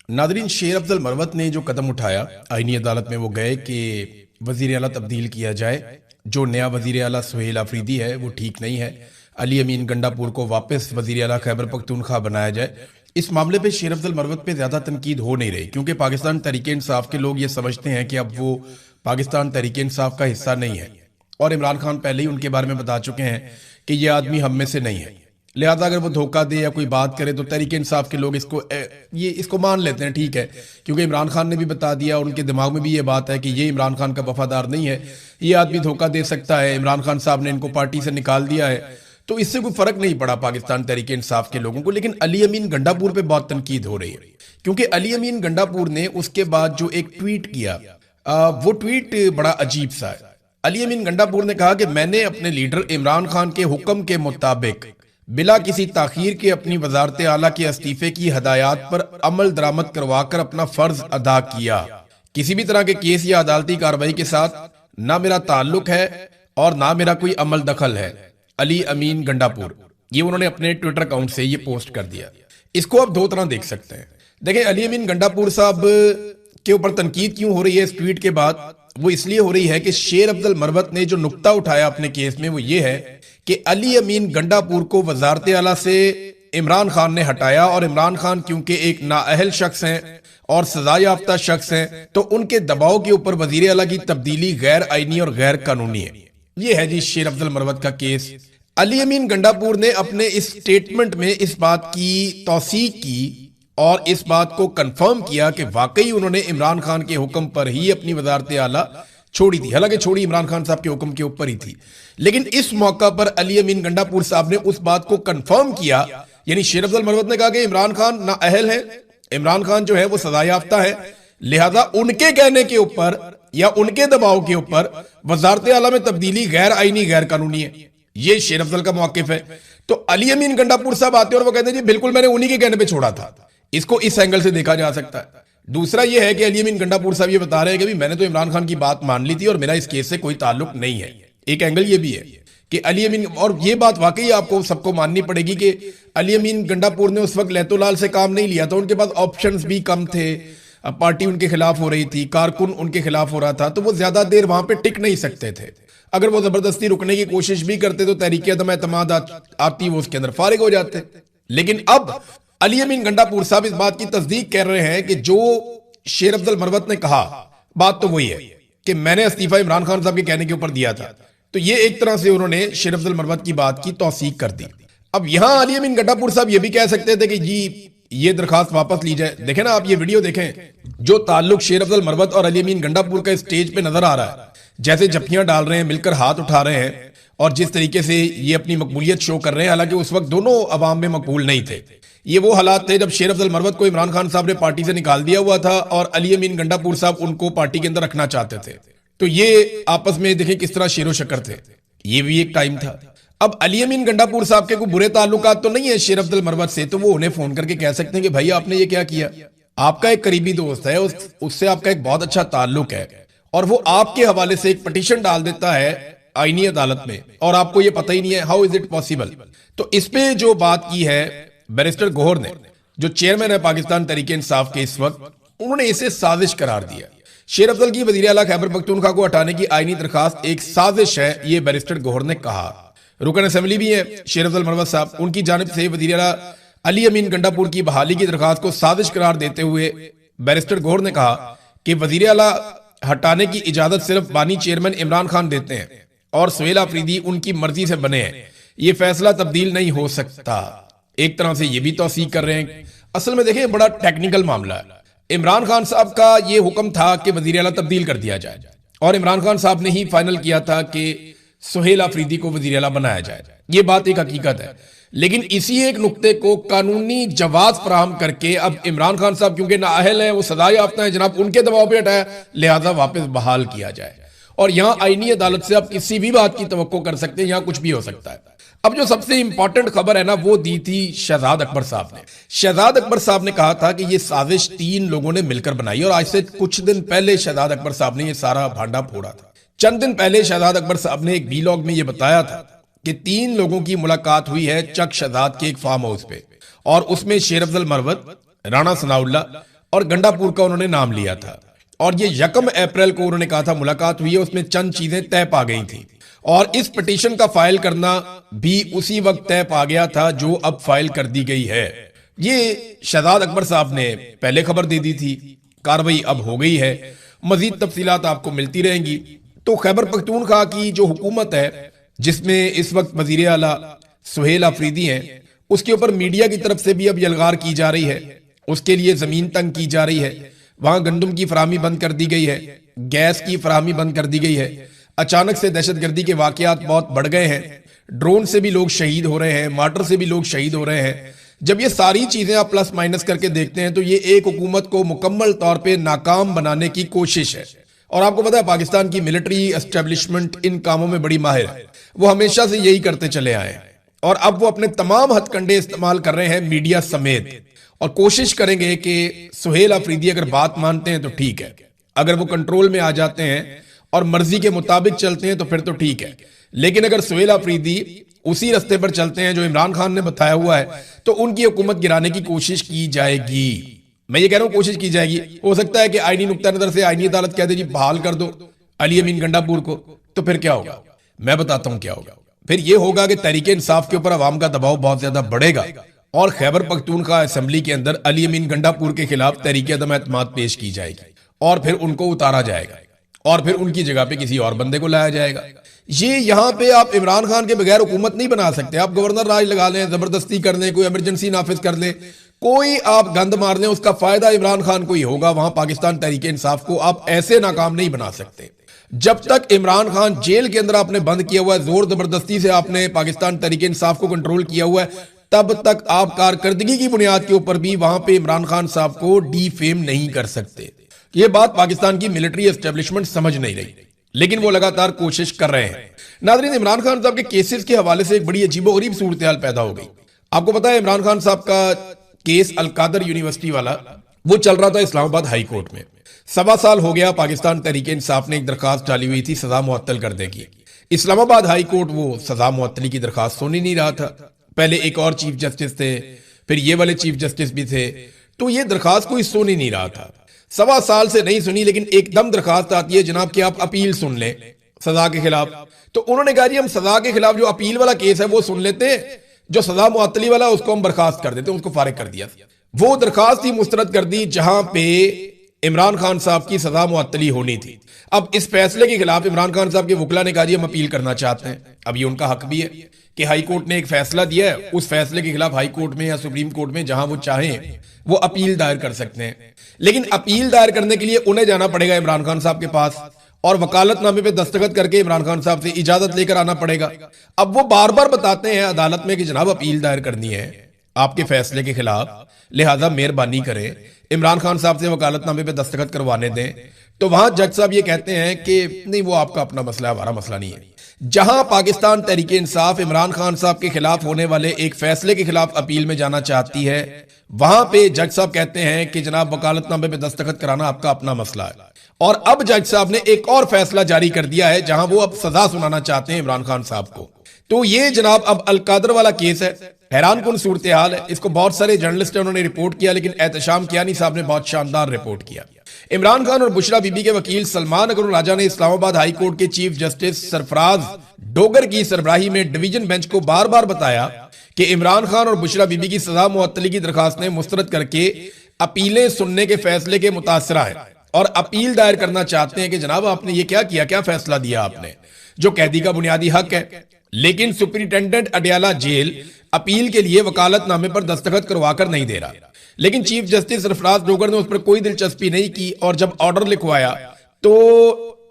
Nadreen, शेर अफजल मरवत ने जो कदम उठाया आईनी अदालत में, वो गए कि वजीर आला तब्दील किया जाए। जो नया वजीर आला सुहेल आफरीदी है वो ठीक नहीं है। अली अमीन गंडापुर को वापस वजीर आला खैबर पख्तूनख्वा बनाया जाए। इस मामले पे शेर अफजल मरवत पे ज्यादा तनकीद हो नहीं रही, क्योंकि पाकिस्तान तहरीक इंसाफ के लोग ये समझते हैं कि अब वो पाकिस्तान तहरीक इंसाफ का हिस्सा नहीं है, और इमरान खान पहले ही उनके बारे में बता चुके हैं कि ये आदमी हम में से नहीं है। लिहाजा अगर वो धोखा दे या कोई बात करे तो तहरीक इंसाफ के लोग इसको मान लेते हैं, ठीक है, क्योंकि इमरान खान ने भी बता दिया और उनके दिमाग में भी ये बात है कि ये इमरान खान का वफादार नहीं है, ये आदमी धोखा दे सकता है, इमरान खान साहब ने इनको पार्टी से निकाल दिया है। तो इससे कोई फर्क नहीं पड़ा पाकिस्तान तहरीक इंसाफ के लोगों को। लेकिन अली अमीन गंडापुर पे बहुत तनकीद हो रही है, क्योंकि अली अमीन गंडापुर ने उसके बाद जो एक ट्वीट किया, वो ट्वीट बड़ा अजीब सा है। अली अमीन गंडापुर ने कहा कि मैंने अपने लीडर इमरान खान के हुक्म के मुताबिक बिला किसी ताखीर के अपनी वजारत आला के इस्तीफे की हदायत पर अमल दरामद करवाकर अपना फर्ज अदा किया। किसी भी तरह के केस या अदालती कार्रवाई के साथ ना मेरा ताल्लुक है और ना मेरा कोई अमल दखल है। अली अमीन गंडापुर, ये उन्होंने अपने ट्विटर अकाउंट से ये पोस्ट कर दिया। इसको आप दो तरह देख सकते हैं। देखें, अली अमीन गंडापुर साहब के ऊपर तनकीद क्यों हो रही है इस ट्वीट के बाद? वो इसलिए हो रही है कि शेर अफजल मरवत ने जो नुक्ता उठाया अपने केस में वो ये है कि अली अमीन गंडापुर को वजारत आला से इमरान खान ने हटाया, और इमरान खान क्योंकि एक नाअहल शख्स हैं और सजा याफ्ता शख्स हैं, तो उनके दबाव के ऊपर वजीर आला की तब्दीली गैर आईनी और गैर कानूनी है। ये है जी शेर अफजल मरवत का केस। अली अमीन गंडापुर ने अपने इस स्टेटमेंट में इस बात की तौसीक की और इस बात को कंफर्म किया कि वाकई उन्होंने इमरान खान के हुक्म पर ही अपनी वजारत आला छोड़ी थी। हालांकि छोड़ी इमरान खान साहब के हुक्म के ऊपर ही थी, लेकिन इस मौका पर अली अमीन गंडापुर साहब ने उस बात को कंफर्म किया। यानी शेर अफजल मरवत ने कहा कि इमरान खान नाअहल है, इमरान खान जो है वो सजा याफ्ता है, लिहाजा उनके कहने के ऊपर या उनके दबाव के ऊपर वजारत आला में तब्दीली गैर आईनी गैर कानूनी है। ये शेर अफजल का मौकिफ है। तो अली अमीन गंडापुर साहब आते हैं और वो कहते हैं जी बिल्कुल मैंने उन्हीं के कहने पे छोड़ा था। इसको इस एंगल से देखा जा सकता है। दूसरा यह है कि अली अमीन गंडापुर साहब ये बता रहे हैं कि मैंने तो इमरान खान की बात मान ली थी और मेरा इस केस से कोई ताल्लुक नहीं है। एक एंगल ये भी है कि अली अमीन, और ये बात वाकई आपको सबको माननी पड़ेगी कि अली अमीन गंडापुर ने उस वक्त लहतोलाल से काम नहीं लिया था। उनके पास ऑप्शंस भी कम थे, पार्टी उनके खिलाफ हो रही थी, कारकुन उनके खिलाफ हो रहा था, तो वो ज्यादा देर वहां पे टिक नहीं सकते थे। अगर वो जबरदस्ती रुकने की कोशिश भी करते तो तहरीक अदम एतमाद आती, वो उसके अंदर फारिग हो जाते। लेकिन अब अली अमीन गंडापुर साहब इस बात की तस्दीक कर रहे हैं कि जो शेर अफजल मरवत ने कहा, बात तो वही है कि मैंने इस्तीफा इमरान खान साहब के कहने के ऊपर दिया था। तो ये एक तरह से उन्होंने शेर अफजल मरवत की बात की तौसीक कर दी। अब यहां अली अमीन गंडापुर साहब ये भी कह सकते थे कि जी ये दरखास्त वापस ली जाए। देखें ना, आप ये वीडियो देखें, जो ताल्लुक शेर अफजल मरवत और अली अमीन गंडापुर का स्टेज पे नजर आ रहा है, जैसे जफ्फियां डाल रहे हैं, मिलकर हाथ उठा रहे हैं, और जिस तरीके से ये अपनी मकबूलियत शो कर रहे हैं, हालांकि उस वक्त दोनों अवाम में मकबूल नहीं थे। ये वो हालात थे जब शेर अफजल मरवत को इमरान खान साहब ने पार्टी से निकाल दिया हुआ था और अली अमीन गंडापुर साहब उनको पार्टी के अंदर रखना चाहते थे। तो ये आपस में देखें किस तरह शेरो शक्कर थे। ये भी एक टाइम था। अब अली अमीन गंडापुर साहब के कोई बुरे ताल्लुकात तो नहीं है शेर अफजल मरवत से, तो वो उन्हें फोन करके कह सकते हैं कि भाई आपने ये क्या किया। आपका एक करीबी दोस्त है, उससे आपका एक बहुत अच्छा ताल्लुक है, और वो आपके हवाले से एक पिटीशन डाल देता है आईनी अदालत में, और आपको ये पता ही नहीं है। How is it possible? तो इस पे जो बात की है बैरिस्टर गौहर ने, जो चेयरमैन है पाकिस्तान तहरीक इंसाफ के इस वक्त, उन्होंने इसे साजिश करार दिया। शेर अफजल की वजीर आला खैबर पख्तूनख्वा को हटाने की आईनी दरखास्त एक साजिश है, ये बैरिस्टर गौहर ने कहा। रुकन असेंबली भी है शेर अफजल मरवत साहब, उनकी जानिब से वजीर आला अली अमीन गंडापुर की बहाली की दरखास्त को साजिश करार देते हुए बैरिस्टर गौहर ने कहा कि वजीर आला हटाने की इजाजत सिर्फ बानी चेयरमैन इमरान खान देते हैं और सुहेल आफरीदी उनकी मर्जी से बने हैं, ये फैसला तब्दील नहीं हो सकता। एक तरह से ये भी तौसीक कर रहे हैं। असल में देखें बड़ा टेक्निकल मामला है। इमरान खान साहब का ये हुक्म था कि वजीर आला तब्दील कर दिया जाए, और इमरान खान साहब ने ही फाइनल किया था कि सुहेल आफरीदी को वजीर आला बनाया जाए। ये बात एक हकीकत है, लेकिन इसी एक नुक्ते को कानूनी जवाब फराहम करके अब इमरान खान साहब क्योंकि नाअहल है, वो सजा याफ्ता है जनाब, उनके दबाव पे हटाया, लिहाजा वापस बहाल किया जाए। और यहां आईनी अदालत से आप किसी भी बात की तवक्को कर सकते हैं, यहां कुछ भी हो सकता है। अब जो सबसे इंपॉर्टेंट खबर है ना, वो दी थी शहजाद अकबर साहब ने। शहजाद अकबर साहब ने कहा था कि ये साजिश 3 लोगों ने मिलकर बनाई, और आज से कुछ दिन पहले शहजाद अकबर साहब ने ये सारा भांडा फोड़ा था। चंद दिन पहले शहजाद अकबर साहब ने एक वीलॉग में ये बताया था कि 3 लोगों की मुलाकात हुई है चक शहजाद के एक फार्म हाउस पे, और उसमें शेर अफजल मरवत, राणा सनाउल्लाह और गंडापुर का उन्होंने नाम लिया था। और ये 1 अप्रैल को उन्होंने कहा था मुलाकात हुई है, उसमें चंद चीजें तय पा गई थी। और इस पिटीशन का फाइल करना भी उसी वक्त तय पा गया था जो अब फाइल कर दी गई है। ये शहजाद अकबर साहब ने पहले खबर दे दी थी, कार्रवाई अब हो गई है, मजीद तफसीलात आपको मिलती रहेंगी। तो खैबर पख्तूनख्वा की जो हुकूमत है, जिसमें इस वक्त वजीर आला सुहेल आफरीदी हैं, उसके ऊपर मीडिया की तरफ से भी अब यलगार की जा रही है, उसके लिए जमीन तंग की जा रही है। वहां गंदम की फराहमी बंद कर दी गई है, गैस की फराहमी बंद कर दी गई है। अचानक से दहशतगर्दी के वाकयात बहुत बढ़ गए हैं, ड्रोन से भी लोग शहीद हो रहे हैं, मार्टर से भी लोग शहीद हो रहे हैं। जब ये सारी चीजें आप प्लस माइनस करके देखते हैं तो ये एक हुकूमत को मुकम्मल तौर पे नाकाम बनाने की कोशिश है। और आपको पता है पाकिस्तान की मिलिट्री एस्टेब्लिशमेंट इन कामों में बड़ी माहिर है, वो हमेशा से यही करते चले आए हैं। और अब वो अपने तमाम हथकंडे इस्तेमाल कर रहे हैं मीडिया समेत, और कोशिश करेंगे कि सुहेल आफरीदी अगर बात मानते हैं तो ठीक है, अगर वो कंट्रोल में आ जाते हैं और मर्जी के मुताबिक चलते हैं तो फिर तो ठीक है। लेकिन अगर सुहेल आफरीदी उसी रास्ते पर चलते हैं जो इमरान खान ने बताया हुआ है तो उनकी हुकूमत गिराने की कोशिश की जाएगी। मैं ये कह रहा हूं कोशिश की जाएगी। हो सकता है कि आईनी नुक्ता नजर से आईनी अदालत कह दे जी बहाल कर दो अली अमीन गंडापुर को, तो फिर क्या होगा? मैं बताता हूं क्या होगा। फिर यह होगा कि तहरीक इंसाफ के ऊपर अवाम का दबाव बहुत ज्यादा बढ़ेगा और खैबर पख्तूनख्वा असेंबली के अंदर अली अमीन गंडापुर के खिलाफ तहरीक अदम एतमाद पेश की जाएगी और फिर उनको उतारा जाएगा और फिर उनकी जगह पे किसी और बंदे को लाया जाएगा। ये यहाँ पे आप इमरान खान के बगैर हुकूमत नहीं बना सकते। आप गवर्नर राज लगा लें, जबरदस्ती कर लें, कोई इमरजेंसी नाफिज कर लें, कोई आप गंद मार लें, उसका फायदा इमरान खान को ही होगा। वहां पाकिस्तान तहरीक इंसाफ को आप ऐसे नाकाम नहीं बना सकते। जब तक इमरान खान जेल के अंदर आपने बंद किया हुआ है, जोर जबरदस्ती से आपने पाकिस्तान तहरीक इंसाफ को कंट्रोल किया हुआ है, तब तक आप कारकर्दगी की बुनियाद के ऊपर भी वहां पे इमरान खान साहब को डीफेम नहीं कर सकते। ये बात पाकिस्तान की मिलिट्री एस्टेब्लिशमेंट समझ नहीं रही, लेकिन वो लगातार कोशिश कर रहे हैं। नाज़रीन, इमरान खान साहब के केसेस के हवाले से एक बड़ी अजीबोगरीब सूरत हाल पैदा हो गई। आपको पता है इमरान खान साहब का केस अलकादर यूनिवर्सिटी वाला वो चल रहा था इस्लामाबाद हाई कोर्ट में। 1.25 साल हो गया पाकिस्तान तहरीक इंसाफ ने एक दरखास्त डाली हुई थी सजा मुअत्तल करने की। इस्लामाबाद हाई कोर्ट वो सजा मुअत्तली की दरखास्त सुन ही नहीं रहा था। पहले एक और चीफ जस्टिस थे, फिर ये वाले चीफ जस्टिस भी थे, तो ये दरखास्त कोई सुन ही नहीं रहा था। 1.25 साल से नहीं सुनी, लेकिन एकदम दरखास्त आती है जनाब कि आप अपील सुन लें सजा के खिलाफ। तो उन्होंने कहा जी हम सजा के खिलाफ जो अपील वाला केस है वो सुन लेते हैं, जो सजा मुअत्तली वाला उसको हम बर्खास्त कर देते हैं, उसको फारिग कर दिया। वो दरखास्त ही मुस्तरद कर दी जहां पे इमरान खान साहब की सजा मुअत्तली होनी थी। अब इस फैसले के खिलाफ इमरान खान साहब के वकला ने कहा जी हम अपील करना चाहते हैं। अब ये उनका हक भी है कि हाई कोर्ट ने एक फैसला दिया है, उस फैसले के खिलाफ हाई कोर्ट में या सुप्रीम कोर्ट में जहां वो चाहें वो अपील दायर कर सकते हैं। लेकिन अपील दायर करने के लिए उन्हें जाना पड़ेगा इमरान खान साहब के पास और वकालतनामे पे दस्तखत करके इमरान खान साहब से इजाजत लेकर आना पड़ेगा। अब वो बार बार बताते हैं अदालत में कि जनाब अपील दायर करनी है आपके फैसले के खिलाफ, लिहाजा मेहरबानी करें इमरान खान साहब से वकालतनामे पे दस्तखत करवाने दें। तो वहां जज साहब ये कहते हैं कि नहीं वो आपका अपना मसला है, हमारा मसला नहीं है। जहां पाकिस्तान तहरीक इंसाफ इमरान खान साहब के खिलाफ होने वाले एक फैसले के खिलाफ अपील में जाना चाहती है, वहां पे जज साहब कहते हैं कि जनाब वकालतनामे पे दस्तखत कराना आपका अपना मसला है। और अब जज साहब ने एक और फैसला जारी कर दिया है जहां वो अब सजा सुनाना चाहते हैं इमरान खान साहब को। तो ये जनाब अब अलकादर वाला केस है। हैरान कुन सूरत हाल है। इसको बहुत सारे जर्नलिस्ट उन्होंने रिपोर्ट किया, लेकिन एहतशाम कियानी साहब ने बहुत शानदार रिपोर्ट किया। इमरान खान और बुशरा बीबी के वकील सलमान अकबर राजा ने इस्लामाबाद हाई कोर्ट के चीफ जस्टिस सरफराज डोगर की सरबराही में डिवीजन बेंच को बार बार बताया कि इमरान खान और बुशरा बीबी की सजा मुअत्तली की दरखास्तें मुस्तरद करके अपीलें सुनने के फैसले के मुतासरा है और अपील दायर करना चाहते हैं कि जनाब आपने ये क्या किया, क्या फैसला दिया आपने, जो कैदी का बुनियादी हक है। लेकिन सुपरिटेंडेंट अडयाला जेल अपील के लिए वकालतनामे पर दस्तखत करवाकर नहीं दे रहा। लेकिन चीफ जस्टिस सरफराज डोगर ने उस पर कोई दिलचस्पी नहीं की और जब ऑर्डर लिखवाया तो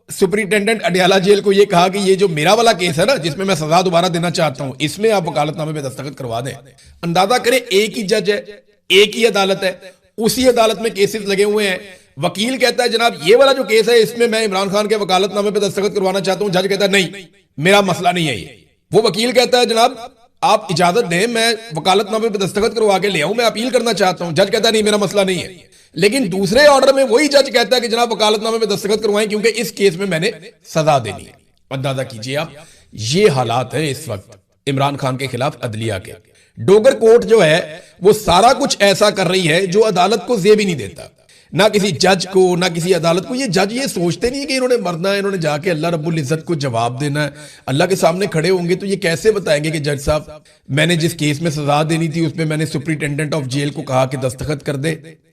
सुपरिटेंडेंट अडयाला जेल को यह कहा कि ये जो मेरा वाला केस है ना जिसमें मैं सजा दोबारा देना चाहता हूं, इसमें आप वकालतनामे पे दस्तखत करवा दें। अंदाजा करें एक ही जज है, एक ही अदालत है, उसी अदालत में केसेस लगे हुए हैं। वकील कहता है जनाब ये वाला जो केस है इसमें मैं इमरान खान के वकालतनामे पे दस्तखत करवाना चाहता हूं। जज कहता है नहीं मेरा मसला नहीं है ये। वो वकील कहता है जनाब आप इजाजत दें मैं वकालतनामे पे दस्तखत करवा के ले आऊं, मैं अपील करना चाहता हूं। जज कहता है नहीं मेरा मसला नहीं है। लेकिन दूसरे ऑर्डर में वही जज कहता है कि जनाब वकालतनामे पे दस्तखत करवाएं क्योंकि इस केस में मैंने सजा देनी है। अंदाजा कीजिए आप, ये हालात है इस वक्त इमरान खान के खिलाफ अदलिया के। डोगर कोर्ट जो है वो सारा कुछ ऐसा कर रही है जो अदालत को जेब ही नहीं देता। ना किसी जज को, ना किसी अदालत को। ये जज ये सोचते नहीं है कि इन्होंने मरना है, इन्होंने जाके अल्लाह रब्बुल इज्जत को जवाब देना है। अल्लाह के सामने खड़े होंगे तो ये कैसे बताएंगे कि जज साहब मैंने जिस केस में सजा देनी थी उसमें मैंने सुप्रिंटेंडेंट ऑफ जेल को कहा कि दस्तखत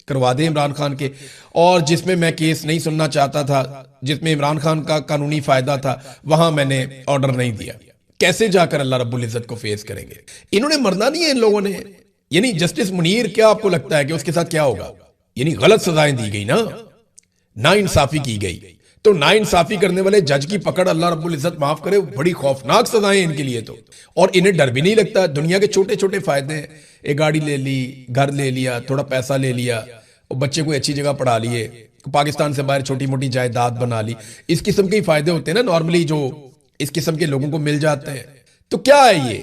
करवा दे इमरान खान के, और जिसमें मैं केस नहीं सुनना चाहता था, जिसमें इमरान खान का कानूनी फायदा था, वहां मैंने ऑर्डर नहीं दिया। कैसे जाकर अल्लाह रब्बुल इज्जत को फेस करेंगे? इन्होंने मरना नहीं है इन लोगों ने। यानी जस्टिस मुनीर, क्या आपको लगता है कि उसके साथ क्या होगा? यानी गलत सजाएं दी गई ना इंसाफी की गई। तो ना इंसाफी करने वाले जज की पकड़, अल्लाह रब्बुल इज्जत माफ करे, बड़ी खौफनाक सजाएं इनके लिए तो। और इन्हें डर भी नहीं लगता। दुनिया के छोटे छोटे फायदे हैं, एक गाड़ी ले ली, घर ले लिया, थोड़ा पैसा ले लिया, और बच्चे को अच्छी जगह पढ़ा लिए, पाकिस्तान से बाहर छोटी मोटी जायदाद बना ली। इस किस्म के फायदे होते हैं ना नॉर्मली, जो इस किस्म के लोगों को मिल जाते हैं। तो क्या है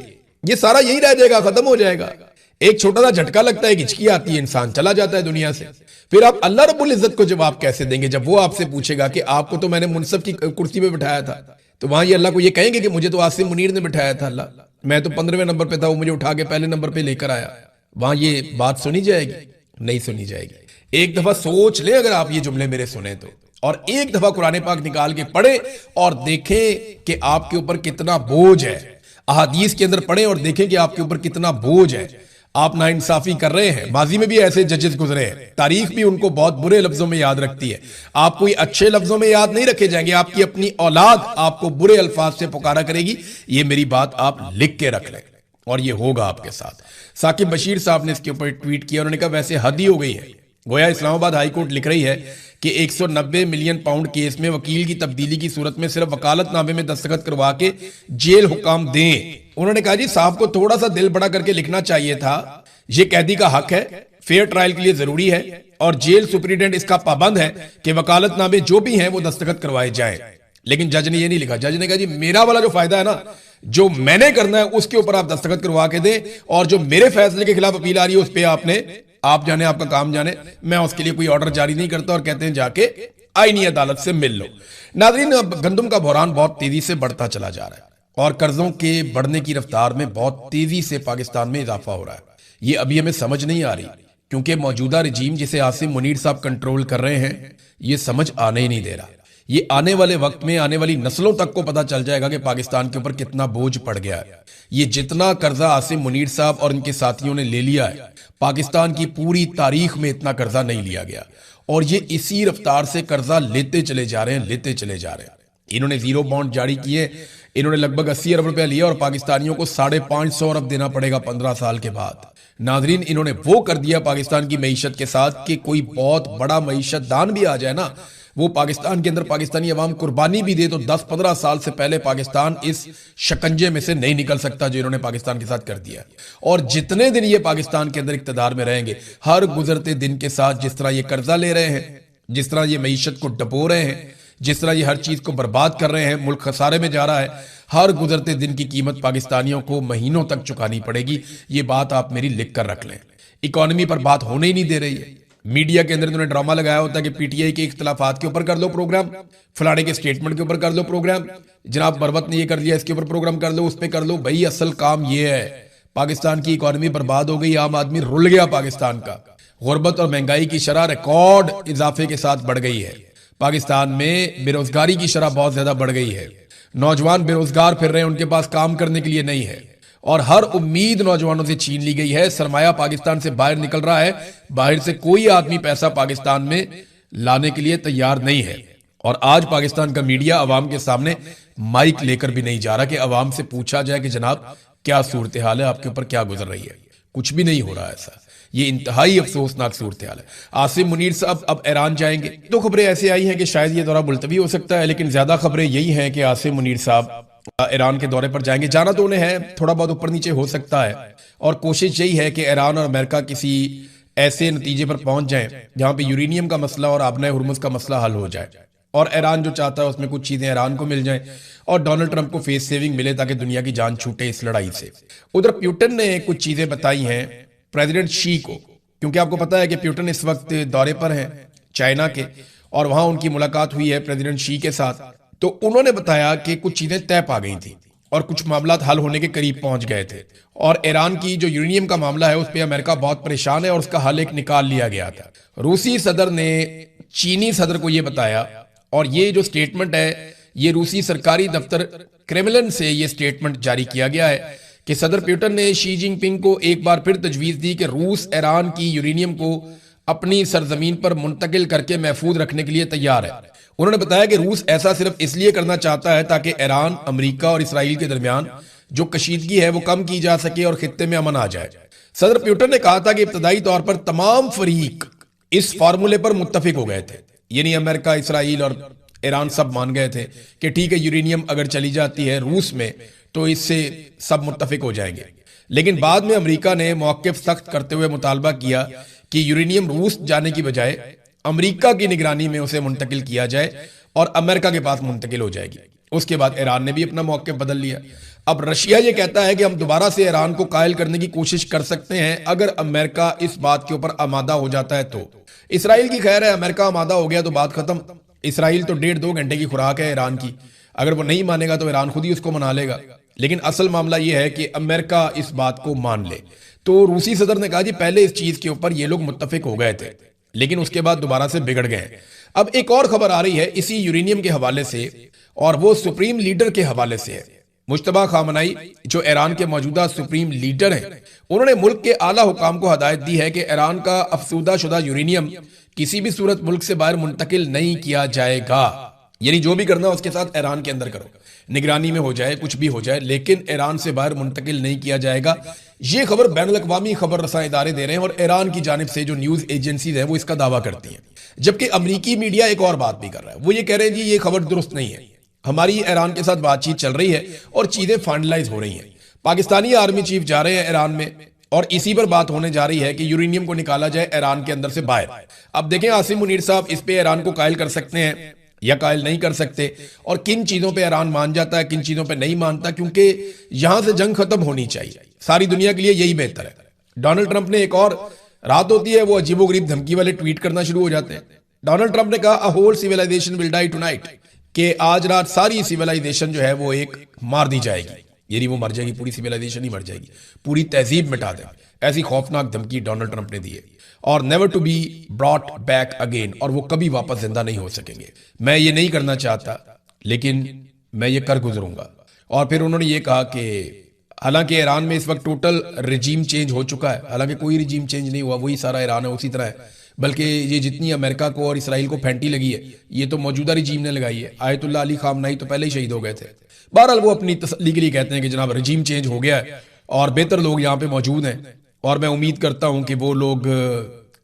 ये सारा यही रह जाएगा, खत्म हो जाएगा। एक छोटा सा झटका लगता है, हिचकी आती है, इंसान चला जाता है दुनिया से। फिर आप अल्लाह रब्बुल इज्जत को जवाब कैसे देंगे जब वो आपसे पूछेगा कि आपको तो मैंने मुनसफ की कुर्सी पे बिठाया था? तो वहां ये अल्लाह को ये कहेंगे कि मुझे तो आसिम मुनीर ने बिठाया था, अल्लाह मैं तो 15वें नंबर पे था, वो मुझे उठा के पहले नंबर पे लेकर आया। वहां ये बात सुनी जाएगी? नहीं सुनी जाएगी। एक दफा सोच ले, अगर आप ये जुमले मेरे सुने तो, और एक दफा कुरान पाक निकाल के पढ़े और देखें कि आपके ऊपर कितना बोझ है। अहादीस के अंदर पढ़े और देखें कि आपके ऊपर कितना बोझ है। आप नाइंसाफी कर रहे हैं। माजी में भी ऐसे जजेस गुजरे हैं, तारीख भी उनको बहुत बुरे लफ्जों में याद रखती है। आप कोई अच्छे लफ्जों में याद नहीं रखे जाएंगे, आपकी अपनी औलाद आपको बुरे अल्फाज से पुकारा करेगी। ये मेरी बात आप लिख के रख लें, और ये होगा आपके साथ। साकिब बशीर साहब ने इसके ऊपर ट्वीट किया, उन्होंने कहा वैसे हद ही हो गई है। गोया इस्लामाबाद हाई कोर्ट लिख रही है कि 190 मिलियन पाउंड केस में वकील की तब्दीली की सूरत में सिर्फ वकालतनामे में दस्तखत करवा के जेल हुक्म दें। उन्होंने कहा जी साहब को थोड़ा सा दिल बड़ा करके लिखना चाहिए था, ये कैदी का हक है, फेयर ट्रायल के लिए जरूरी है, और जेल सुप्रिंटेंडेंट इसका पाबंद है कि वकालतनामे जो भी हैं वो दस्तखत करवाए जाएं। लेकिन जज ने ये नहीं लिखा। जज ने कहा जी मेरा वाला जो फायदा है ना, जो मैंने करना है उसके ऊपर आप दस्तखत करवा के दें, और जो मेरे फैसले के खिलाफ अपील आ रही है उस पर आप जाने, आपका काम जाने, मैं उसके लिए कोई ऑर्डर जारी नहीं करता, और कहते हैं जाके आईनी अदालत से मिल लो। नाज़रीन, गंदम का बहरान बहुत तेजी से बढ़ता चला जा रहा है, और कर्जों के बढ़ने की रफ्तार में बहुत तेजी से पाकिस्तान में इजाफा हो रहा है। ये अभी हमें समझ नहीं आ रही, क्योंकि मौजूदा रजीम जिसे आसिम मुनीर साहब कंट्रोल कर रहे हैं, ये समझ आने ही नहीं दे रहा। ये आने वाले वक्त में आने वाली नस्लों तक को पता चल जाएगा कि पाकिस्तान के ऊपर कितना बोझ पड़ गया है। ये जितना कर्जा आसिम मुनीर साहब और इनके साथियों ने ले लिया है, पाकिस्तान की पूरी तारीख में इतना कर्जा नहीं लिया गया, और ये इसी रफ्तार से कर्जा लेते चले जा रहे हैं। इन्होंने जीरो बॉन्ड जारी किए, इन्होंने लगभग 80 अरब रुपया लिया, और पाकिस्तानियों को 550 अरब देना पड़ेगा 15 साल के बाद। नाजरीन, इन्होंने वो कर दिया पाकिस्तान की मईशत के साथ कि कोई बहुत बड़ा मईशत दान भी आ जाए ना, वो पाकिस्तान के अंदर पाकिस्तानी अवाम कुर्बानी भी दे, तो 10-15 साल से पहले पाकिस्तान इस शिकंजे में से नहीं निकल सकता जो इन्होंने पाकिस्तान के साथ कर दिया। और जितने दिन ये पाकिस्तान के अंदर इक्तदार में रहेंगे, हर गुजरते दिन के साथ जिस तरह ये कर्जा ले रहे हैं, जिस तरह ये मईशत को डबो रहे हैं, जिस तरह ये हर चीज को बर्बाद कर रहे हैं, मुल्क खसारे में जा रहा है, हर गुजरते दिन की कीमत पाकिस्तानियों को महीनों तक चुकानी पड़ेगी। ये बात आप मेरी लिख कर रख लें। इकोनॉमी पर बात होने ही नहीं दे रही है। मीडिया के अंदर इन्होंने ड्रामा लगाया होता है कि पीटीआई के इख्तलाफात के ऊपर कर लो प्रोग्राम, फलाने के स्टेटमेंट के ऊपर कर लो प्रोग्राम, जनाब बरवत ने ये कर दिया इसके ऊपर प्रोग्राम कर लो, उस पर कर लो। भाई असल काम ये है, पाकिस्तान की इकोनॉमी बर्बाद हो गई, आम आदमी रुल गया पाकिस्तान का। गुर्बत और महंगाई की शरह रिकॉर्ड इजाफे के साथ बढ़ गई है। पाकिस्तान में बेरोजगारी की शरह बहुत ज्यादा बढ़ गई है। नौजवान बेरोजगार फिर रहे हैं, उनके पास काम करने के लिए नहीं है, और हर उम्मीद नौजवानों से छीन ली गई है। सरमाया पाकिस्तान से बाहर निकल रहा है, बाहर से कोई आदमी पैसा पाकिस्तान में लाने के लिए तैयार नहीं है। और आज पाकिस्तान का मीडिया अवाम के सामने माइक लेकर भी नहीं जा रहा कि अवाम से पूछा जाए कि जनाब क्या सूरत हाल है, आपके ऊपर क्या गुजर रही है। कुछ भी नहीं हो रहा ऐसा। ये इंतहाई अफसोसनाक सूरत हाल है। आसिम मुनीर साहब अब ईरान जाएंगे, तो खबरें ऐसे आई हैं कि शायद ये दौरा मुलतवी हो सकता है, लेकिन ज्यादा खबरें यही हैं कि आसिम मुनीर साहब ईरान के दौरे पर जाएंगे। जाना तो उन्हें है, थोड़ा बहुत ऊपर नीचे हो सकता है, और कोशिश यही है कि ईरान और अमेरिका किसी ऐसे नतीजे पर पहुंच जाए जहां पे यूरेनियम का मसला और आबना हुर्मुज का मसला हल हो जाए, और ईरान जो चाहता है उसमें कुछ चीजें ईरान को मिल जाए, और डोनाल्ड ट्रंप को फेस सेविंग मिले ताकि दुनिया की जान छूटे इस लड़ाई से। उधर प्यूटन ने कुछ चीजें बताई हैं प्रेसिडेंट शी को, क्योंकि आपको पता है कि प्यूटन इस वक्त दौरे पर हैं चाइना के, और वहां उनकी मुलाकात हुई है प्रेसिडेंट शी के साथ। तो उन्होंने बताया कि कुछ चीजें तय पा गई थी, और कुछ मामला हल होने के करीब पहुंच गए थे। और ईरान की जो यूरेनियम का मामला है उस पर अमेरिका बहुत परेशान है और उसका हल एक निकाल लिया गया था। रूसी सदर ने चीनी सदर को यह बताया, और ये जो स्टेटमेंट है ये रूसी सरकारी दफ्तर क्रेमलिन से ये स्टेटमेंट जारी किया गया है कि सदर पुतिन ने शी जिनपिंग को एक बार फिर तजवीज दी कि रूस ईरान की यूरेनियम को अपनी सरजमीन पर मुंतकिल करके महफूज रखने के लिए तैयार है। उन्होंने बताया कि रूस ऐसा सिर्फ इसलिए करना चाहता है ताकि ईरान, अमेरिका और इसराइल के दरमियान जो कशीदगी है वो कम की जा सके और खित्ते में अमन आ जाए। सदर पुतिन ने कहा था कि इब्तदाई तौर पर तमाम फरीक इस फार्मूले पर मुत्तफिक हो गए थे, यानी अमेरिका, इसराइल और ईरान सब मान गए थे कि ठीक है यूरेनियम अगर चली जाती है रूस में तो इससे सब मुत्तफिक हो जाएंगे। लेकिन बाद में अमेरिका ने मौक़िफ़ सख्त करते हुए मुतालबा किया कि यूरेनियम रूस जाने की बजाय अमेरिका की निगरानी में उसे मुंतकिल किया जाए और अमेरिका के पास मुंतकिल हो जाएगी। उसके बाद ईरान ने भी अपना मौक़िफ़ बदल लिया। अब रशिया ये कहता है कि हम दोबारा से ईरान को कायल करने की कोशिश कर सकते हैं अगर अमेरिका इस बात के ऊपर आमादा हो जाता है तो। इसराइल की खैर है, अमेरिका आमादा हो गया तो बात खत्म। इसराइल तो 1.5-2 घंटे की खुराक है ईरान की, अगर वो नहीं मानेगा तो ईरान खुद ही उसको मना लेगा। लेकिन असल मामला ये है कि अमेरिका इस बात को मान ले। तो रूसी सदर ने कहा जी पहले इस चीज के ऊपर ये लोग मुत्तफिक हो गए थे लेकिन उसके बाद दोबारा से बिगड़ गए। अब एक और खबर आ रही है इसी यूरेनियम के हवाले से, और वो सुप्रीम लीडर के हवाले से है। मुश्तबा खामनाई जो ईरान के मौजूदा सुप्रीम लीडर हैं, उन्होंने मुल्क के आला हुकाम को हदायत दी है कि ईरान का अफसूदा शुदा यूरेनियम किसी भी सूरत मुल्क से बाहर मुंतकिल नहीं किया जाएगा। यानी जो भी करना उसके साथ ईरान के अंदर करो, निगरानी में हो जाए, कुछ भी हो जाए, लेकिन ईरान से बाहर मुंतकिल नहीं किया जाएगा। ये खबर बैनुल अक़वामी खबर रसां इदारे दे रहे हैं और ईरान की जानिब से जो न्यूज एजेंसीज हैं वो इसका दावा करती हैं। जबकि अमरीकी मीडिया एक और बात भी कर रहा है, वो ये कह रहे हैं जी ये खबर दुरुस्त नहीं है, हमारी ईरान के साथ बातचीत चल रही है और चीजें फाइनलाइज हो रही हैं। पाकिस्तानी आर्मी चीफ जा रहे हैं ईरान में और इसी पर बात होने जा रही है कि यूरेनियम को निकाला जाए ईरान के अंदर से बाहर। अब देखें आसिम मुनीर साहब इस पे ईरान को कायल कर सकते हैं या कायल नहीं कर सकते, और किन चीजों पे ईरान मान जाता है, किन चीजों पे नहीं मानता, क्योंकि यहां से जंग खत्म होनी चाहिए, सारी दुनिया के लिए यही बेहतर है। डोनाल्ड ट्रंप ने एक और रात होती है वो अजीबोगरीब धमकी वाले ट्वीट करना शुरू हो जाते हैं। डोनाल्ड ट्रंप ने कहा a whole civilisation will die tonight, कि आज रात सारी सिविलाइजेशन जो है वो एक मार दी जाएगी, यानी वो मर जाएगी, पूरी सिविलाइजेशन ही मर जाएगी, पूरी तहजीब मिटा दें। ऐसी खौफनाक धमकी डोनाल्ड ट्रंप ने दी है, और never to be brought back again, और वो कभी वापस जिंदा नहीं हो सकेंगे। मैं ये नहीं करना चाहता लेकिन मैं ये कर गुजरूंगा। और फिर उन्होंने ये कहा कि हालांकि ईरान में इस वक्त टोटल रिजीम चेंज हो चुका है, हालांकि कोई रिजीम चेंज नहीं हुआ, वही सारा ईरान है उसी तरह है, बल्कि ये जितनी अमेरिका को और इसराइल को फैंटी लगी है ये तो मौजूदा रिजीम ने लगाई है। आयतुल्लाह अली खामनाई तो पहले ही शहीद हो गए थे। बहरहाल वो अपनी तसल्ली के लिए कहते हैं कि जनाब रिजीम चेंज हो गया है और बेहतर लोग यहाँ पे मौजूद हैं, और मैं उम्मीद करता हूँ कि वो लोग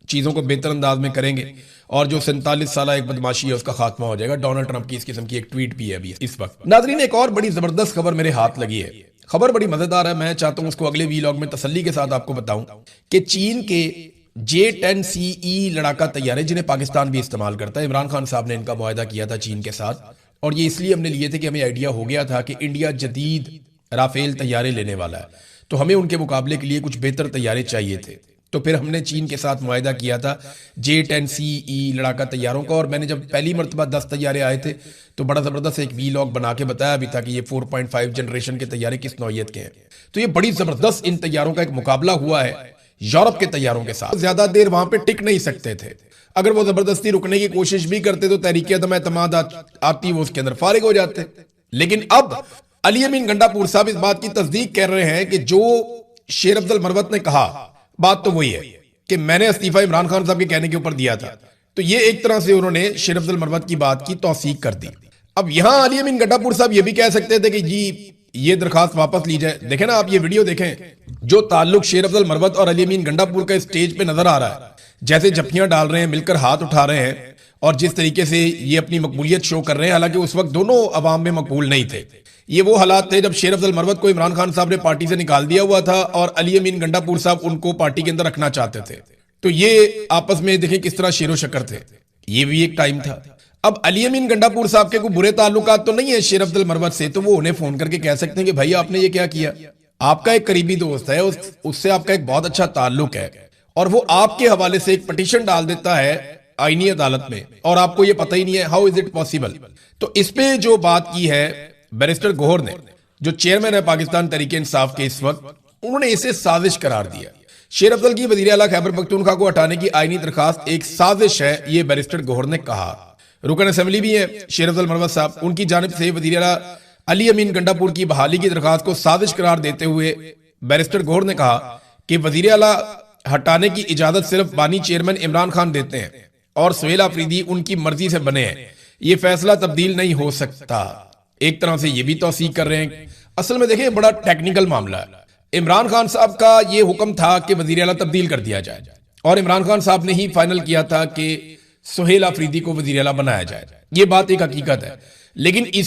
चीज़ों को बेहतर अंदाज में करेंगे और जो 47 साल एक बदमाशी है उसका खात्मा हो जाएगा। डोनाल्ड ट्रंप की इस किस्म की एक ट्वीट भी है अभी इस वक्त। नाजरीन एक और बड़ी जबरदस्त खबर मेरे हाथ लगी है, खबर बड़ी मजेदार है, मैं चाहता हूं उसको अगले वीलॉग में तसल्ली के साथ आपको बताऊं कि चीन के J-10CE लड़ाका तैयारे जिन्हें पाकिस्तान भी इस्तेमाल करता है, इमरान खान साहब ने इनका मुआहदा किया था चीन के साथ, और ये इसलिए हमने लिए थे कि हमें आइडिया हो गया था कि इंडिया जदीद राफेल तैयारे लेने वाला है, तो हमें उनके मुकाबले के लिए कुछ बेहतर तैयारे चाहिए थे। तो फिर हमने चीन के साथ मुआहदा किया था J-10CE लड़ाका तैयारों का, और मैंने जब पहली मरतबा 10 तैयारे आए थे तो बड़ा ज़बरदस्त एक वीलॉग बना के बताया भी था कि ये 4.5 जनरेशन के तैयारे किस नौइयत के हैं। तो ये बड़ी ज़बरदस्त इन तैयारों का एक मुकाबला हुआ है यूरोप के तैयारों के साथ। ज्यादा देर वहां पे टिक नहीं सकते थे, अगर वो जबरदस्ती रुकने की कोशिश भी करते तो तहरीक अदम एतमाद आती, वो उसके अंदर फारिग हो जाते। लेकिन अब अली अमीन गंडापुर साहब इस बात की तस्दीक कर रहे हैं कि जो शेर अफजल मरवत ने कहा बात तो वही है कि मैंने इस्तीफा इमरान खान साहब के कहने के ऊपर दिया था, तो ये एक तरह से उन्होंने शेर अफजल मरवत की बात की तौसीक कर दी। अब यहां अली अमीन गंडापुर साहब ये भी कह सकते थे कि जी ये दरखास्त वापस ली जाए। देखें ना आप ये वीडियो देखें, जो ताल्लुक शेर अफजल मरवत और अली अमीन गंडापुर का स्टेज पे नजर आ रहा है, जैसे जफ्फियां डाल रहे हैं, मिलकर हाथ उठा रहे हैं, और जिस तरीके से ये अपनी मकबूलियत शो कर रहे हैं, हालांकि उस वक्त दोनों अवाम में मकबूल नहीं थे। ये वो हालात थे जब शेर अफजल मरवत को इमरान खान साहब ने पार्टी से निकाल दिया हुआ था और अली अमीन गंडापुर साहब उनको पार्टी के अंदर रखना चाहते थे। तो ये आपस में देखें किस तरह शेरो शक्कर थे, ये भी एक टाइम था। अब अली अमीन गंडापुर साहब के कोई बुरे ताल्लुकात तो नहीं है शेर अफजल मरवत से, तो वो उन्हें फोन करके कह सकते हैं कि भाई आपने ये क्या किया, आपका एक करीबी दोस्त है, उससे आपका एक बहुत अच्छा ताल्लुक है, और वो आपके हवाले से एक पिटीशन डाल देता है आईनी अदालत में और आपको ये पता ही नहीं है, हाउ इज इट पॉसिबल। तो इस पे जो बात की है बैरिस्टर गोहर ने, जो चेयरमैन है पाकिस्तान तहरीक इंसाफ के इस वक्त, उन्होंने इसे साजिश करार दिया। शेर अफजल की वजीर आला खैबर पख्तूनख्वा को हटाने की आईनी दरखास्त एक साजिश है, ये बैरिस्टर गौहर ने कहा। रुकन असेंबली भी है शेर अफजल मरवत साहब, उनकी जानिब से वजीर आला अली अमीन गंडापुर की बहाली की दरखास्त को साजिश करार देते हुए बैरिस्टर गौहर ने कहा कि वजीर आला हटाने की इजाजत सिर्फ बानी चेयरमैन इमरान खान देते हैं और सुहेल आफरीदी उनकी मर्जी से बने हैं, ये फैसला तब्दील नहीं हो सकता। एक तरह से ये भी तौसीक कर रहे हैं। असल में देखें, बड़ा टेक्निकल मामला है। इमरान खान साहब का ये हुक्म था कि वजीर आला तब्दील कर दिया जाए और इमरान खान साहब ने ही फाइनल किया था कि सुहेल आफरीदी को वजीर आला बनाया जाए। ये बात एक हकीकत है, लेकिन